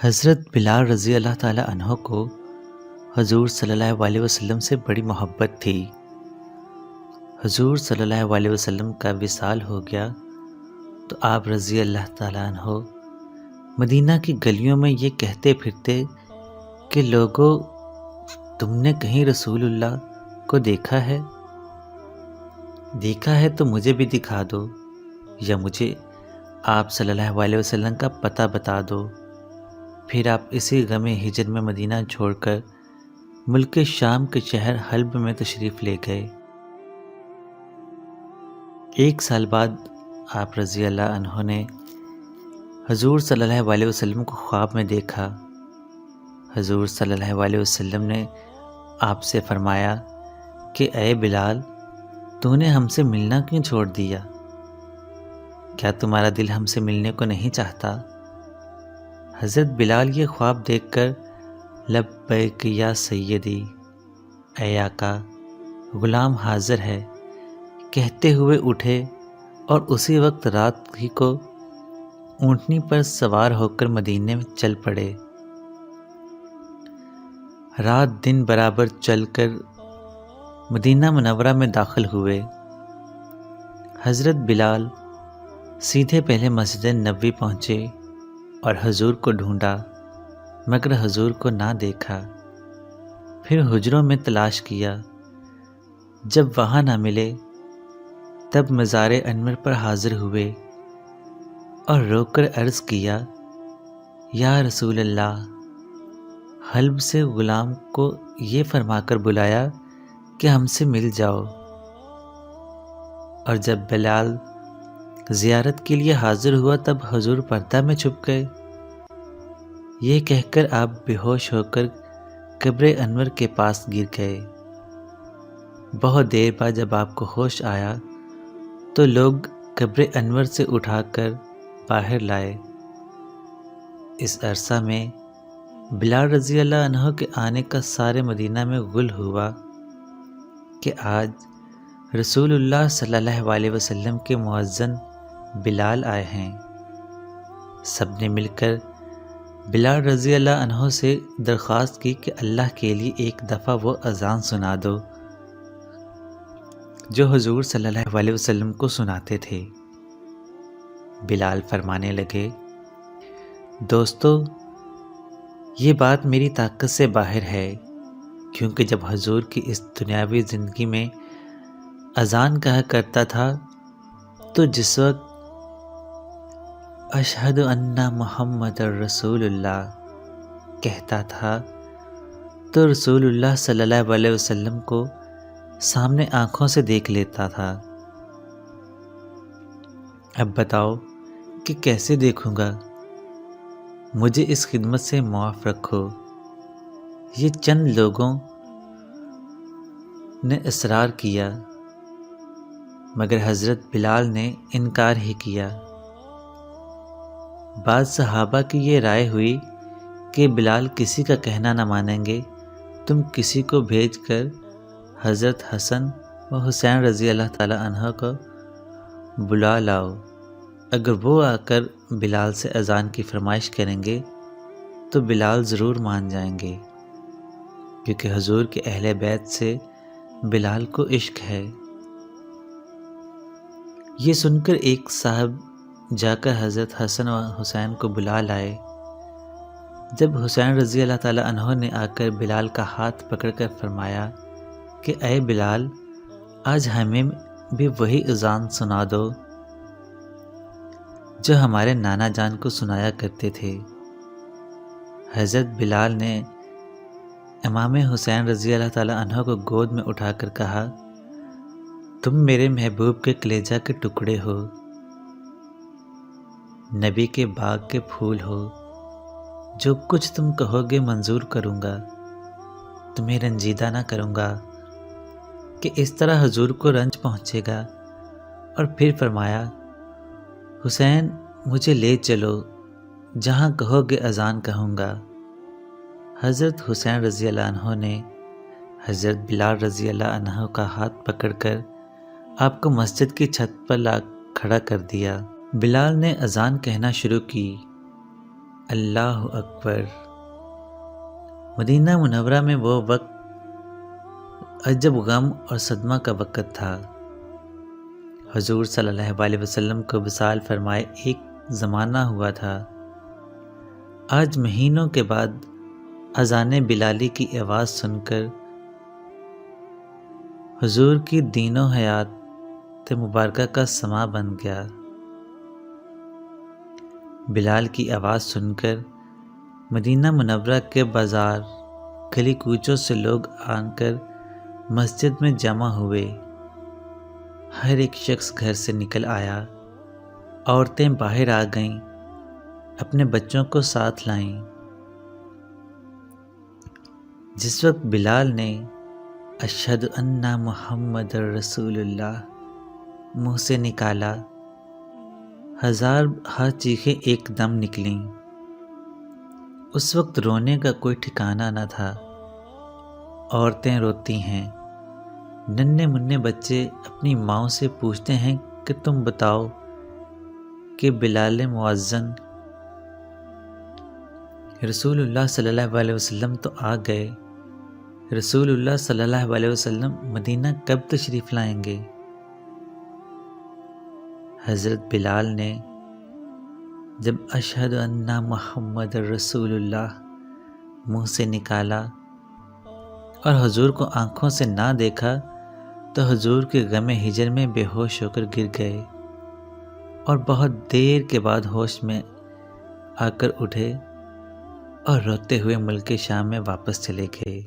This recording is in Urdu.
حضرت بلال رضی اللہ تعالیٰ عنہ کو حضور صلی اللہ علیہ وسلم سے بڑی محبت تھی۔ حضور صلی اللہ علیہ وسلم کا وصال ہو گیا تو آپ رضی اللہ تعالیٰ عنہ مدینہ کی گلیوں میں یہ کہتے پھرتے کہ لوگوں، تم نے کہیں رسول اللہ کو دیکھا ہے؟ دیکھا ہے تو مجھے بھی دکھا دو، یا مجھے آپ صلی اللہ علیہ وسلم کا پتہ بتا دو۔ پھر آپ اسی غم ہجر میں مدینہ چھوڑ کر ملک شام کے شہر حلب میں تشریف لے گئے۔ 1 سال بعد آپ رضی اللہ عنہ نے حضور صلی اللہ علیہ وسلم کو خواب میں دیکھا۔ حضور صلی اللہ علیہ وسلم نے آپ سے فرمایا کہ اے بلال، تو نے ہم سے ملنا کیوں چھوڑ دیا؟ کیا تمہارا دل ہم سے ملنے کو نہیں چاہتا؟ حضرت بلال یہ خواب دیکھ کر لبیک یا سیدی، اے آقا، غلام حاضر ہے، کہتے ہوئے اٹھے اور اسی وقت رات ہی کو اونٹنی پر سوار ہو کر مدینے میں چل پڑے۔ رات دن برابر چل کر مدینہ منورہ میں داخل ہوئے۔ حضرت بلال سیدھے پہلے مسجد نبوی پہنچے اور حضور کو ڈھونڈا، مگر حضور کو نہ دیکھا۔ پھر حجروں میں تلاش کیا، جب وہاں نہ ملے تب مزار انور پر حاضر ہوئے اور رو کر عرض کیا، یا رسول اللہ، حلب سے غلام کو یہ فرما کر بلایا کہ ہم سے مل جاؤ۔ اور جب بلال زیارت کے لیے حاضر ہوا تب حضور پردہ میں چھپ گئے۔ یہ کہہ کر آپ بے ہوش ہو کر قبر انور کے پاس گر گئے۔ بہت دیر بعد جب آپ کو ہوش آیا تو لوگ قبر انور سے اٹھا کر باہر لائے۔ اس عرصہ میں بلال رضی اللہ عنہ کے آنے کا سارے مدینہ میں غل ہوا کہ آج رسول اللہ صلی اللہ علیہ وسلم کے مؤذن بلال آئے ہیں۔ سب نے مل کر بلال رضی اللہ عنہ سے درخواست کی کہ اللہ کے لیے ایک دفعہ وہ اذان سنا دو جو حضور صلی اللہ علیہ وسلم کو سناتے تھے۔ بلال فرمانے لگے، دوستو، یہ بات میری طاقت سے باہر ہے، کیونکہ جب حضور کی اس دنیاوی زندگی میں اذان کہا کرتا تھا تو جس وقت اشہد ان محمد رسول اللہ کہتا تھا تو رسول اللہ صلی اللہ علیہ وسلم کو سامنے آنکھوں سے دیکھ لیتا تھا۔ اب بتاؤ کہ کیسے دیکھوں گا؟ مجھے اس خدمت سے معاف رکھو۔ یہ چند لوگوں نے اصرار کیا، مگر حضرت بلال نے انکار ہی کیا۔ بعض صحابہ کی یہ رائے ہوئی کہ بلال کسی کا کہنا نہ مانیں گے، تم کسی کو بھیج کر حضرت حسن و حسین رضی اللہ تعالی عنہ کو بلا لاؤ۔ اگر وہ آ کر بلال سے اذان کی فرمائش کریں گے تو بلال ضرور مان جائیں گے، کیونکہ حضور کے اہل بیت سے بلال کو عشق ہے۔ یہ سن کر ایک صاحب جا کر حضرت حسن و حسین کو بلا لائے۔ جب حسین رضی اللہ تعالی عنہ نے آ کر بلال کا ہاتھ پکڑ کر فرمایا کہ اے بلال، آج ہمیں بھی وہی اذان سنا دو جو ہمارے نانا جان کو سنایا کرتے تھے۔ حضرت بلال نے امام حسین رضی اللہ تعالی عنہ کو گود میں اٹھا کر کہا، تم میرے محبوب کے کلیجہ کے ٹکڑے ہو، نبی کے باغ کے پھول ہو، جو کچھ تم کہو گے منظور کروں گا، تمہیں رنجیدہ نہ کروں گا کہ اس طرح حضور کو رنج پہنچے گا۔ اور پھر فرمایا، حسین مجھے لے چلو، جہاں کہو گے اذان کہوں گا۔ حضرت حسین رضی اللہ عنہ نے حضرت بلال رضی اللہ عنہ کا ہاتھ پکڑ کر آپ کو مسجد کی چھت پر لا کھڑا کر دیا۔ بلال نے اذان کہنا شروع کی، اللہ اکبر۔ مدینہ منورہ میں وہ وقت عجب غم اور صدمہ کا وقت تھا۔ حضور صلی اللہ علیہ وسلم کو وصال فرمائے ایک زمانہ ہوا تھا۔ آج مہینوں کے بعد اذان بلالی کی آواز سن کر حضور کی دین و حیات مبارکہ کا سماں بن گیا۔ بلال کی آواز سن کر مدینہ منورہ کے بازار گلی کوچوں سے لوگ آن کر مسجد میں جمع ہوئے۔ ہر ایک شخص گھر سے نکل آیا، عورتیں باہر آ گئیں، اپنے بچوں کو ساتھ لائیں۔ جس وقت بلال نے اشہد ان محمد رسول اللہ منہ سے نکالا، ہزار چیخیں ایک دم نکلیں۔ اس وقت رونے کا کوئی ٹھکانہ نہ تھا۔ عورتیں روتی ہیں، ننھے منھے بچے اپنی ماؤں سے پوچھتے ہیں کہ تم بتاؤ کہ بلال مؤذن رسول اللہ صلی اللہ علیہ وسلم تو آ گئے، رسول اللہ صلی اللہ علیہ وسلم مدینہ کب تشریف لائیں گے؟ حضرت بلال نے جب اشہد ان محمد رسول اللہ منہ سے نکالا اور حضور کو آنکھوں سے نہ دیکھا تو حضور کے غم ہجر میں بے ہوش ہو کر گر گئے اور بہت دیر کے بعد ہوش میں آ کر اٹھے اور روتے ہوئے ملک شام میں واپس چلے گئے۔